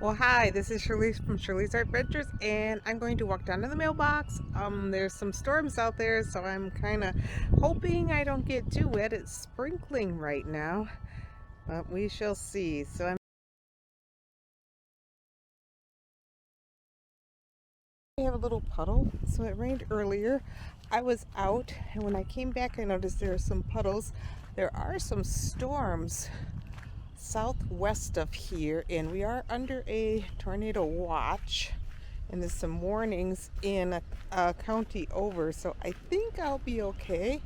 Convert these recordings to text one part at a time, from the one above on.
Well, hi, this is Shirley from Shirley's Art Ventures, and I'm going to walk down to the mailbox. There's some storms out there, so I'm kind of hoping I don't get too wet. It's sprinkling right now, but we shall see. I have a little puddle, so it rained earlier. I was out, and when I came back, I noticed there are some puddles. There are some storms southwest of here, and we are under a tornado watch. And there's some warnings in a county over, so I think I'll be okay.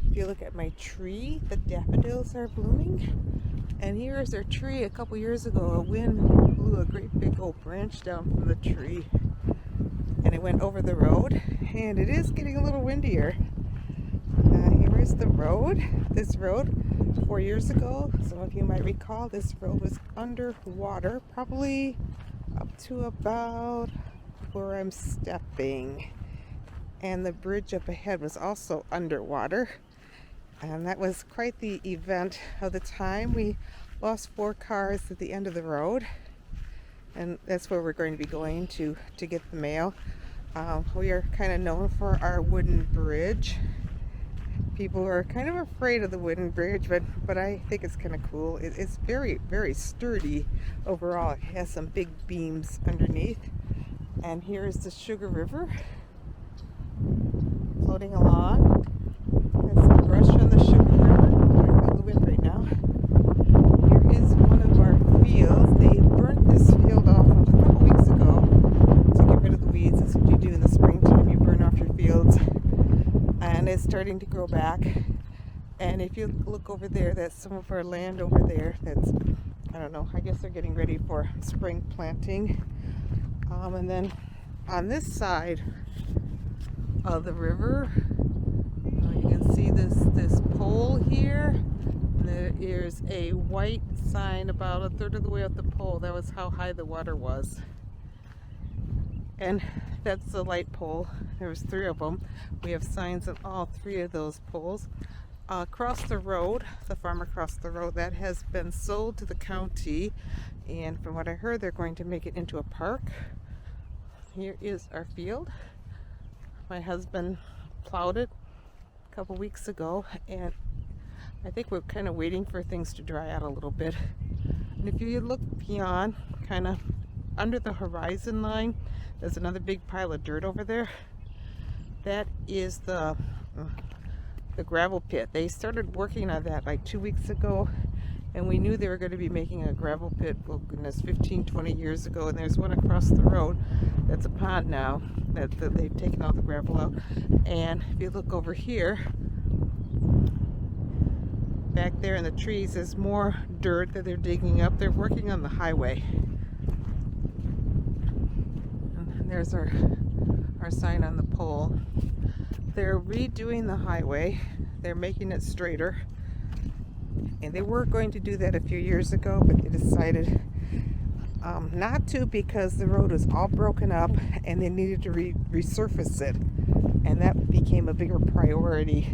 If you look at my tree, the daffodils are blooming. And here is our tree. A couple years ago, a wind blew a great big old branch down from the tree, and it went over the road, and it is getting a little windier. Here is the road. This road, 4 years ago, some of you might recall, this road was underwater, probably up to about where I'm stepping, and the bridge up ahead was also underwater, and that was quite the event of the time. We lost 4 cars at the end of the road, and that's where we're going to be going to get the mail. We are kind of known for our wooden bridge. People are kind of afraid of the wooden bridge, but I think it's kind of cool. It's very sturdy overall. It has some big beams underneath. And here is the Sugar River floating along. There's some brush on the Sugar River. I feel the wind right now. Here is one of our fields. They burnt this field off a couple weeks ago to get rid of the weeds. That's what you do in the springtime. You burn off your fields. And it's starting to grow back. And if you look over there, that's some of our land over there. That's, I don't know, I guess they're getting ready for spring planting. And then on this side of the river, you can see this pole here. There's a white sign about a third of the way up the pole. That was how high the water was. And that's the light pole. There was 3 of them. We have signs on all 3 of those poles. Across the road, the farm across the road, that has been sold to the county, and from what I heard, they're going to make it into a park. Here is our field. My husband plowed it a couple weeks ago, and I think we're kind of waiting for things to dry out a little bit. And if you look beyond, kind of under the horizon line, there's another big pile of dirt over there. That is the gravel pit. They started working on that like 2 weeks ago, and we knew they were going to be making a gravel pit, well, goodness, 15-20 years ago. And there's one across the road that's a pond now that they've taken all the gravel out. And if you look over here, back there in the trees, there's more dirt that they're digging up. They're working on the highway. And there's our sign on the pole. They're redoing the highway. They're making it straighter. And they were going to do that a few years ago, but they decided not to, because the road was all broken up and they needed to resurface it. And that became a bigger priority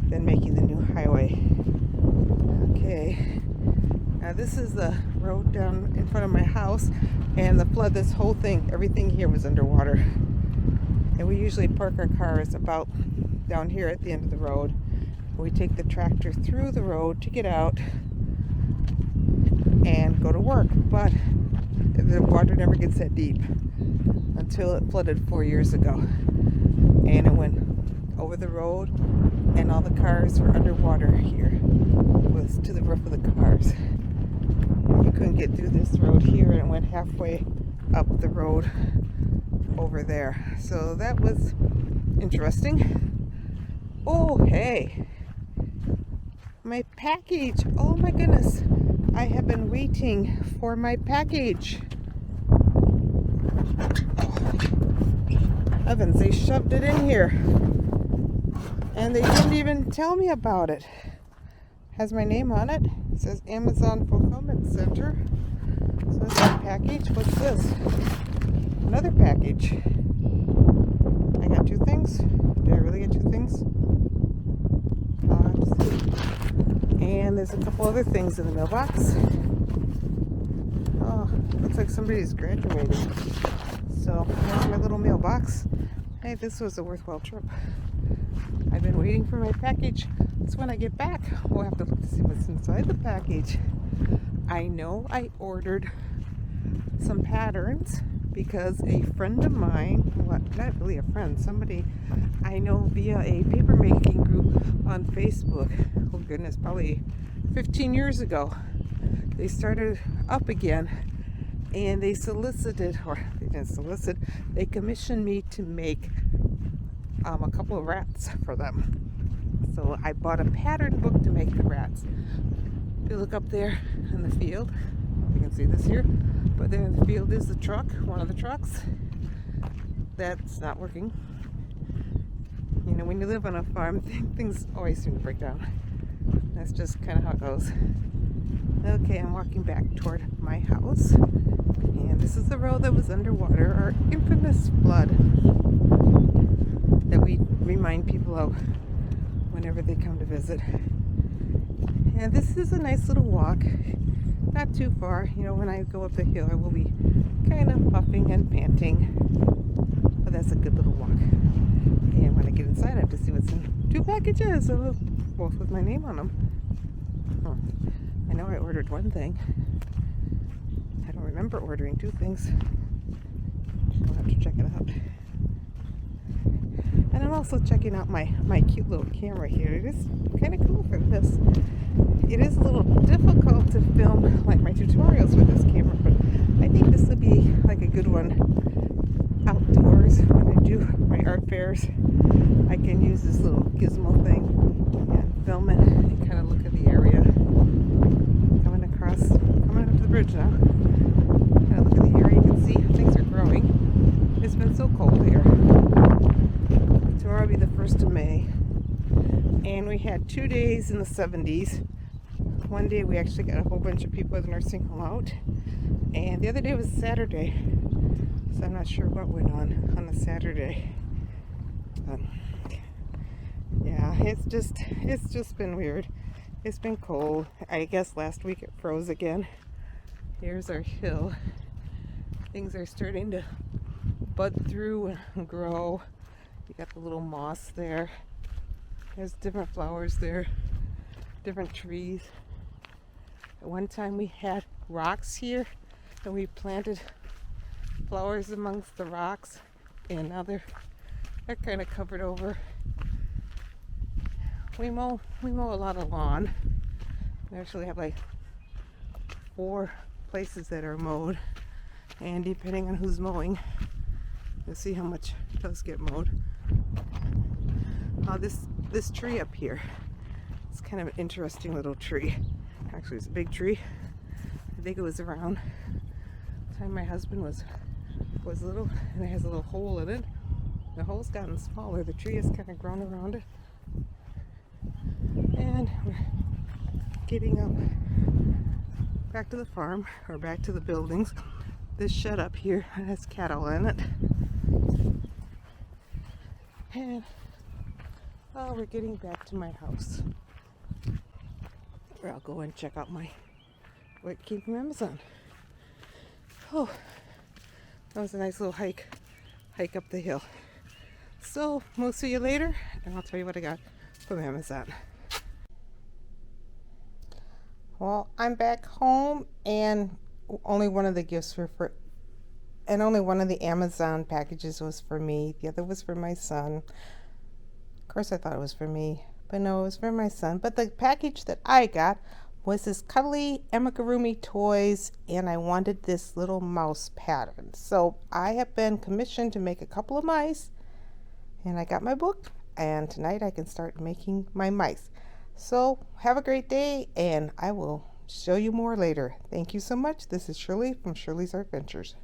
than making the new highway. Okay. Now this is the road down in front of my house, and the flood, this whole thing, everything here was underwater. And we usually park our cars about down here at the end of the road. We take the tractor through the road to get out and go to work. But the water never gets that deep until it flooded 4 years ago. And it went over the road, and all the cars were underwater here. It was to the roof of the cars. You couldn't get through this road here, and it went halfway up the road over there. So that was interesting. Oh, hey, my package. Oh my goodness, I have been waiting for my package. Heavens, they shoved it in here, and they didn't even tell me about it. Has my name on it. It says Amazon Fulfillment Center. So that's my package. What's this? Another package. I got 2 things. Did I really get 2 things? I'll have to see. And there's a couple other things in the mailbox. Oh, Looks like somebody's graduating. So here's my little mailbox. Hey, this was a worthwhile trip. I've been waiting for my package. So when I get back, we'll have to look to see what's inside the package. I know I ordered some patterns because a friend of mine, well, not really a friend, somebody I know via a paper making group on Facebook, oh goodness, probably 15 years ago, they started up again, and they solicited, or they didn't solicit, they commissioned me to make a couple of rats for them. So I bought a pattern book to make the rats. If you look up there in the field, you can see this here, but there in the field is the truck, one of the trucks that's not working. You know, when you live on a farm, things always seem to break down. That's just kind of how it goes. Okay, I'm walking back toward my house, and this is the road that was underwater, our infamous flood that we remind people of whenever they come to visit. And this is a nice little walk, not too far. You know, when I go up the hill, I will be kind of puffing and panting, but that's a good little walk. And when I get inside, I have to see what's in 2 packages, both with my name on them. I know I ordered one thing. I don't remember ordering 2 things. I'll have to check it out. And I'm also checking out my cute little camera here. It is kind of cool for this. It is a little difficult to film like my tutorials with this camera, but I think this would be like a good one outdoors when I do my art fairs. I can use this little gizmo thing and film it and kind of look at the area. Coming up to the bridge now. Kind of look at the area. You can see things are growing. It's been so cold here. Tomorrow will be the 1st of May. And we had 2 days in the 70s. One day we actually got a whole bunch of people at the nursing home out. And the other day was Saturday. So I'm not sure what went on the Saturday. Yeah, it's just been weird. It's been cold. I guess last week it froze again. Here's our hill. Things are starting to bud through and grow. You got the little moss there. There's different flowers there, different trees. At one time we had rocks here, and we planted flowers amongst the rocks, and now they're kind of covered over. We mow a lot of lawn. We actually have like 4 places that are mowed, and depending on who's mowing, you'll see how much does get mowed. This tree up here, it's kind of an interesting little tree. Actually, it's a big tree. I think it was around the time my husband was little, and it has a little hole in it. The hole's gotten smaller. The tree has kind of grown around it. And we're getting up back to the farm, or back to the buildings. This shed up here has cattle in it. And we're getting back to my house, where I'll go and check out what came from Amazon. Oh, that was a nice little hike up the hill. So we'll see you later, and I'll tell you what I got from Amazon. Well, I'm back home, and only one of the gifts were and only one of the Amazon packages was for me. The other was for my son. Of course, I thought it was for me, but no, it was for my son. But the package that I got was this cuddly amigurumi toys, and I wanted this little mouse pattern. So I have been commissioned to make a couple of mice, and I got my book, and tonight I can start making my mice. So have a great day, and I will show you more later. Thank you so much. This is Shirley from Shirley's Art Ventures.